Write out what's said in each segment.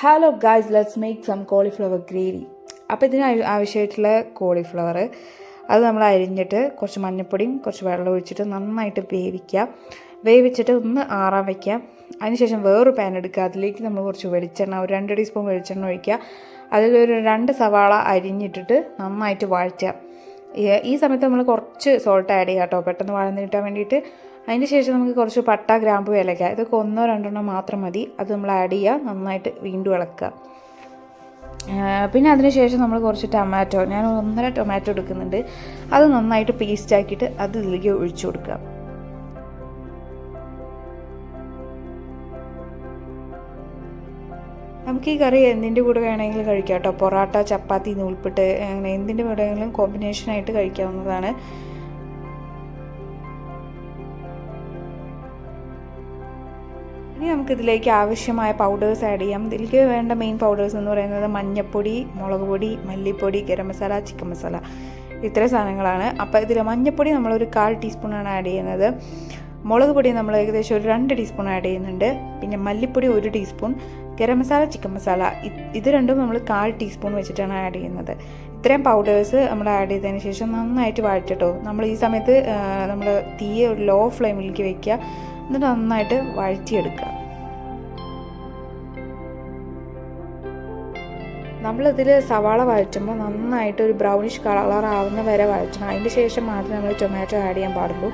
Hello guys, let's make some cauliflower gravy. അപ്പോൾ ഇതിന് ആവശ്യമായിട്ടുള്ള കോളിഫ്ലവർ അത് നമ്മൾ അരിഞ്ഞിട്ട് കുറച്ച് മഞ്ഞൾപ്പൊടിയും കുറച്ച് വെള്ളം ഒഴിച്ചിട്ട് നന്നായിട്ട് വേവിച്ചിട്ട് ഒന്ന് ആറാൻ വയ്ക്കുക. അതിനുശേഷം വേറൊരു പാൻ എടുക്കുക. അതിലേക്ക് നമ്മൾ കുറച്ച് വെളിച്ചെണ്ണ, ഒരു 2 ടീസ്പൂൺ വെളിച്ചെണ്ണ ഒഴിക്കുക. അതിലൊരു 2 സവാള അരിഞ്ഞിട്ടിട്ട് നന്നായിട്ട് വഴറ്റുക. ഈ സമയത്ത് നമ്മൾ കുറച്ച് സോൾട്ട് ആഡ് ചെയ്യുക കേട്ടോ, പെട്ടെന്ന് വഴന്ന് കിട്ടാൻ വേണ്ടിയിട്ട്. അതിന് ശേഷം നമുക്ക് കുറച്ച് പട്ട, ഗ്രാമ്പു, ഏലക്ക ഇതൊക്കെ 1-2 മാത്രം മതി. അത് നമ്മൾ ആഡ് ചെയ്യുക, നന്നായിട്ട് വീണ്ടും ഇളക്കുക. പിന്നെ അതിന് ശേഷം നമ്മൾ കുറച്ച് ടൊമാറ്റോ, ഞാൻ 1.5 ടൊമാറ്റോ എടുക്കുന്നുണ്ട്. അത് നന്നായിട്ട് പേസ്റ്റ് ആക്കിയിട്ട് അത് ഇതിലേക്ക് ഒഴിച്ചു കൊടുക്കുക. നമുക്ക് ഈ കറി എന്തിൻ്റെ കൂടെ വേണമെങ്കിലും കഴിക്കാം കേട്ടോ. പൊറോട്ട, ചപ്പാത്തി, നൂൽപുട്ട്, അങ്ങനെ എന്തിൻ്റെ കൂടെയെങ്കിലും കോമ്പിനേഷനായിട്ട് കഴിക്കാവുന്നതാണ്. ഇനി നമുക്കിതിലേക്ക് ആവശ്യമായ പൗഡേഴ്സ് ആഡ് ചെയ്യാം. ഇതിലേക്ക് വേണ്ട മെയിൻ പൗഡേഴ്സ് എന്ന് പറയുന്നത് മഞ്ഞൾപ്പൊടി, മുളക് പൊടി, മല്ലിപ്പൊടി, ഗരം മസാല, ചിക്കൻ മസാല, ഇത്രയും സാധനങ്ങളാണ്. അപ്പോൾ ഇതിൽ മഞ്ഞൾപ്പൊടി നമ്മളൊരു 1/4 ടീസ്പൂണാണ് ആഡ് ചെയ്യുന്നത്. മുളക് പൊടി നമ്മൾ ഏകദേശം ഒരു 2 ടീസ്പൂൺ ആഡ് ചെയ്യുന്നുണ്ട്. പിന്നെ മല്ലിപ്പൊടി 1 ടീസ്പൂൺ, ഗരം മസാല, ചിക്കൻ മസാല ഇത് രണ്ടും നമ്മൾ 1/4 ടീസ്പൂൺ വെച്ചിട്ടാണ് ആഡ് ചെയ്യുന്നത്. ഇത്രയും പൗഡേഴ്സ് നമ്മൾ ആഡ് ചെയ്തതിന് ശേഷം നന്നായിട്ട് വഴറ്റിട്ടോ. നമ്മൾ ഈ സമയത്ത് നമ്മൾ തീ ഒരു ലോ ഫ്ലെയിമിലേക്ക് വെക്കുക, എന്നിട്ട് നന്നായിട്ട് വഴറ്റിയെടുക്കുക. നമ്മളിതിൽ സവാള വഴറ്റുമ്പോൾ നന്നായിട്ട് ഒരു ബ്രൗണിഷ് കളർ ആവുന്ന വരെ വഴറ്റണം. അതിന് ശേഷം മാത്രമേ നമ്മൾ ടൊമാറ്റോ ആഡ് ചെയ്യാൻ പാടുള്ളൂ.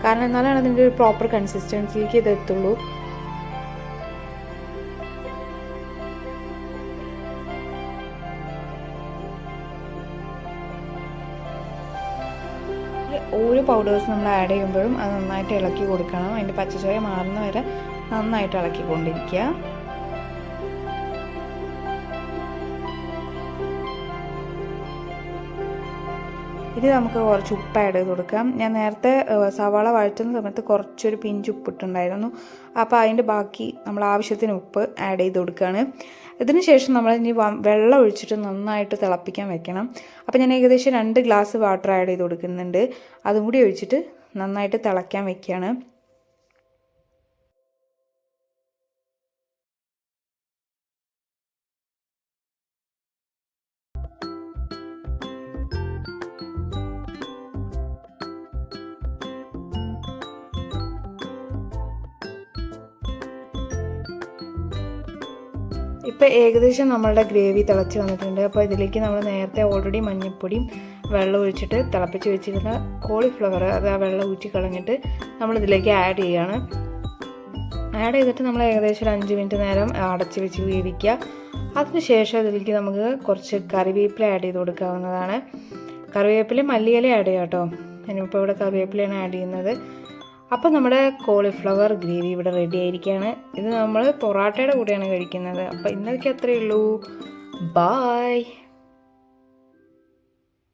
കാരണം എന്നാലാണ് അതിൻ്റെ ഒരു പ്രോപ്പർ കൺസിസ്റ്റൻസിലേക്ക് ഇത് എത്തുള്ളൂ. ഓരോ പൗഡേഴ്സ് നമ്മൾ ആഡ് ചെയ്യുമ്പോഴും അത് നന്നായിട്ട് ഇളക്കി കൊടുക്കണം. അതിൻ്റെ പച്ചച്ചുവ മാറുന്ന വരെ നന്നായിട്ട് ഇളക്കിക്കൊണ്ടിരിക്കുക. ഇത് നമുക്ക് കുറച്ച് ഉപ്പ് ആഡ് ചെയ്ത് കൊടുക്കാം. ഞാൻ നേരത്തെ സവാള വഴറ്റുന്ന സമയത്ത് കുറച്ചൊരു പിഞ്ച് ഉപ്പിട്ടുണ്ടായിരുന്നു. അപ്പോൾ അതിൻ്റെ ബാക്കി നമ്മൾ ആവശ്യത്തിന് ഉപ്പ് ആഡ് ചെയ്ത് കൊടുക്കുകയാണ്. ഇതിന് ശേഷം നമ്മൾ ഇനി വെള്ളം ഒഴിച്ചിട്ട് നന്നായിട്ട് തിളപ്പിക്കാൻ വെക്കണം. അപ്പോൾ ഞാൻ ഏകദേശം 2 ഗ്ലാസ് വാട്ടർ ആഡ് ചെയ്ത് കൊടുക്കുന്നുണ്ട്. അതും കൂടി ഒഴിച്ചിട്ട് നന്നായിട്ട് തിളയ്ക്കാൻ വെക്കുകയാണ്. ഇപ്പോൾ ഏകദേശം നമ്മളുടെ ഗ്രേവി തിളച്ച് വന്നിട്ടുണ്ട്. അപ്പോൾ ഇതിലേക്ക് നമ്മൾ നേരത്തെ ഓൾറെഡി മഞ്ഞൾപ്പൊടിയും വെള്ളം ഒഴിച്ചിട്ട് തിളപ്പിച്ച് വെച്ചിരുന്ന കോളിഫ്ലവർ അത് ആ വെള്ളം ഊറ്റി കളഞ്ഞിട്ട് നമ്മളിതിലേക്ക് ആഡ് ചെയ്യുകയാണ്. ആഡ് ചെയ്തിട്ട് നമ്മൾ ഏകദേശം 5 മിനിറ്റ് നേരം അടച്ച് വെച്ച് വേവിക്കുക. അതിനുശേഷം ഇതിലേക്ക് നമുക്ക് കുറച്ച് കറിവേപ്പില ആഡ് ചെയ്ത് കൊടുക്കാവുന്നതാണ്. കറിവേപ്പില, മല്ലിയില ആഡ് ചെയ്യാം കേട്ടോ. ഞാനിപ്പോൾ ഇവിടെ കറിവേപ്പിലയാണ് ആഡ് ചെയ്യുന്നത്. അപ്പോൾ നമ്മുടെ കോളിഫ്ലവർ ഗ്രേവി ഇവിടെ റെഡി ആയിരിക്കുകയാണ്. ഇത് നമ്മൾ പൊറോട്ടയുടെ കൂടെയാണ് കഴിക്കുന്നത്. അപ്പോൾ ഇന്നൊക്കെ അത്രയേ ഉള്ളൂ. ബായ്.